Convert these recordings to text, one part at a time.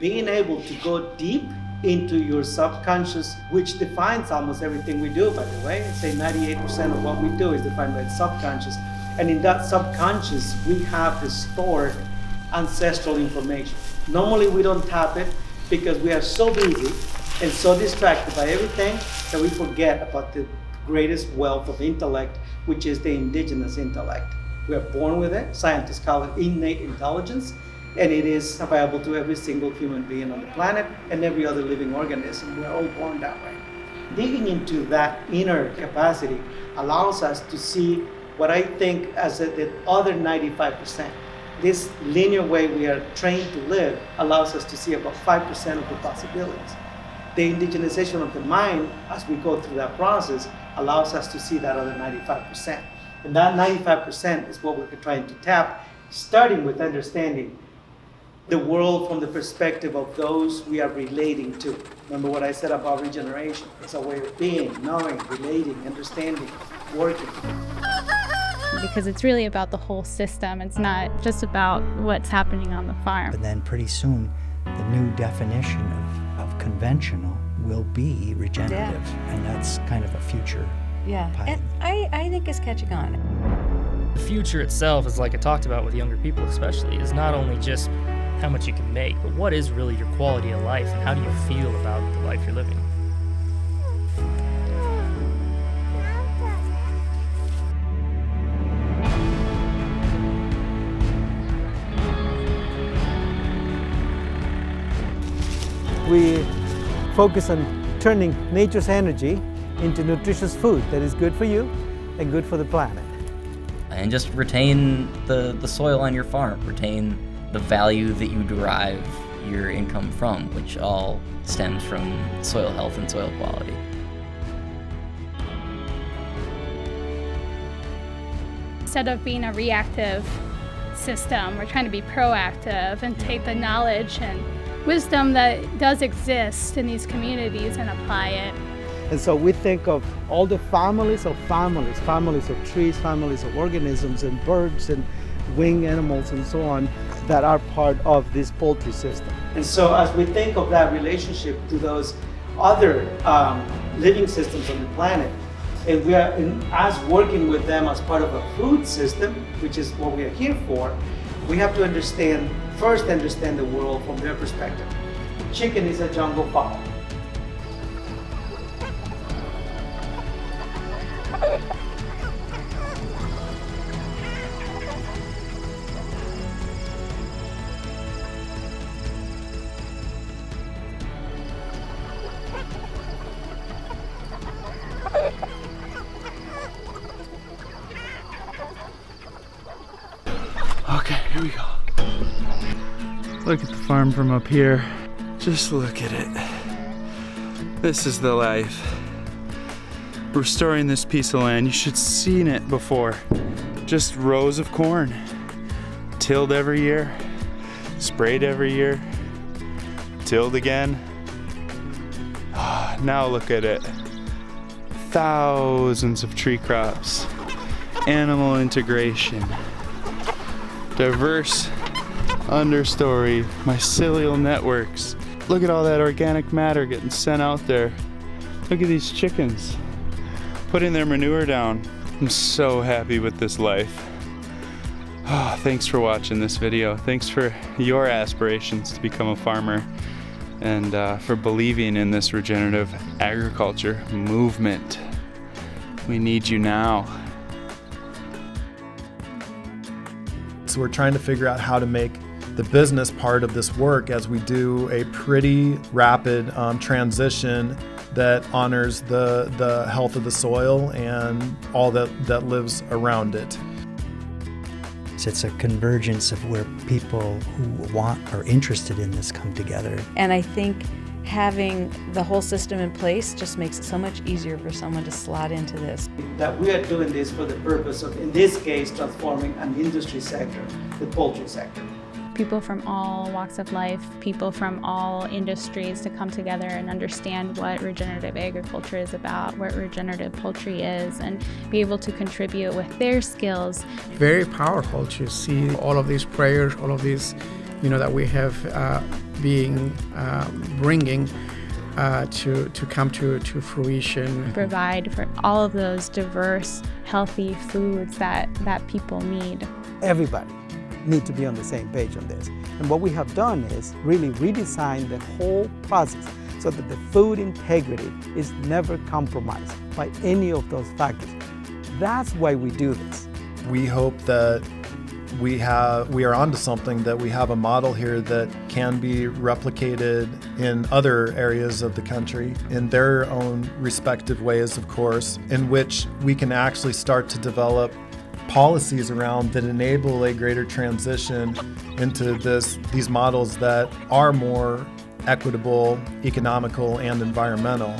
being able to go deep into your subconscious, which defines almost everything we do, by the way. Say 98% of what we do is defined by the subconscious. And in that subconscious, we have the stored ancestral information. Normally we don't tap it because we are so busy and so distracted by everything that we forget about the greatest wealth of intellect, which is the indigenous intellect. We are born with it. Scientists call it innate intelligence. And it is available to every single human being on the planet and every other living organism. We're all born that way. Digging into that inner capacity allows us to see what I think as the other 95%. This linear way we are trained to live allows us to see about 5% of the possibilities. The indigenization of the mind, as we go through that process, allows us to see that other 95%. And that 95% is what we're trying to tap, starting with understanding the world from the perspective of those we are relating to. Remember what I said about regeneration? It's a way of being, knowing, relating, understanding, working. Because it's really about the whole system. It's not just about what's happening on the farm. But then pretty soon, the new definition of conventional will be regenerative. Yeah. And that's kind of a future. Yeah, and I think it's catching on. The future itself, is like I talked about with younger people especially, is not only just how much you can make, but what is really your quality of life and how do you feel about the life you're living? We focus on turning nature's energy into nutritious food that is good for you and good for the planet. And just retain the soil on your farm, retain the value that you derive your income from, which all stems from soil health and soil quality. Instead of being a reactive system, we're trying to be proactive and take the knowledge and wisdom that does exist in these communities and apply it. And so we think of all the families of trees, families of organisms and birds and winged animals and so on that are part of this poultry system. And so as we think of that relationship to those other living systems on the planet, and we are as working with them as part of a food system, which is what we are here for, we have to first understand the world from their perspective. Chicken is a jungle fowl. Okay, here we go. Look at the farm from up here. Just look at it. This is the life. Restoring this piece of land, you should have seen it before. Just rows of corn. Tilled every year, sprayed every year, tilled again. Now look at it. Thousands of tree crops, animal integration, diverse understory, mycelial networks. Look at all that organic matter getting sent out there. Look at these chickens putting their manure down. I'm so happy with this life. Oh, thanks for watching this video. Thanks for your aspirations to become a farmer and for believing in this regenerative agriculture movement. We need you now. So we're trying to figure out how to make the business part of this work as we do a pretty rapid transition that honors the health of the soil and all that lives around it. It's a convergence of where people who want or interested in this come together. And I think having the whole system in place just makes it so much easier for someone to slot into this. That we are doing this for the purpose of, in this case, transforming an industry sector, the poultry sector. People from all walks of life, people from all industries to come together and understand what regenerative agriculture is about, what regenerative poultry is, and be able to contribute with their skills. Very powerful to see all of these prayers, all of these that we have been bringing to come to fruition. Provide for all of those diverse, healthy foods that people need. Everybody need to be on the same page on this. And what we have done is really redesign the whole process so that the food integrity is never compromised by any of those factors. That's why we do this. We hope that we are onto something, that we have a model here that can be replicated in other areas of the country in their own respective ways, of course, in which we can actually start to develop policies around that enable a greater transition into these models that are more equitable, economical, and environmental.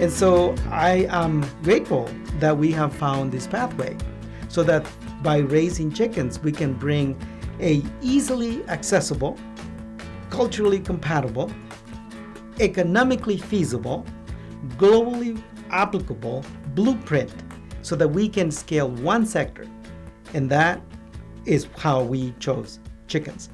And so I am grateful that we have found this pathway so that by raising chickens, we can bring a easily accessible, culturally compatible, economically feasible, globally applicable blueprint so that we can scale one sector. And that is how we chose chickens.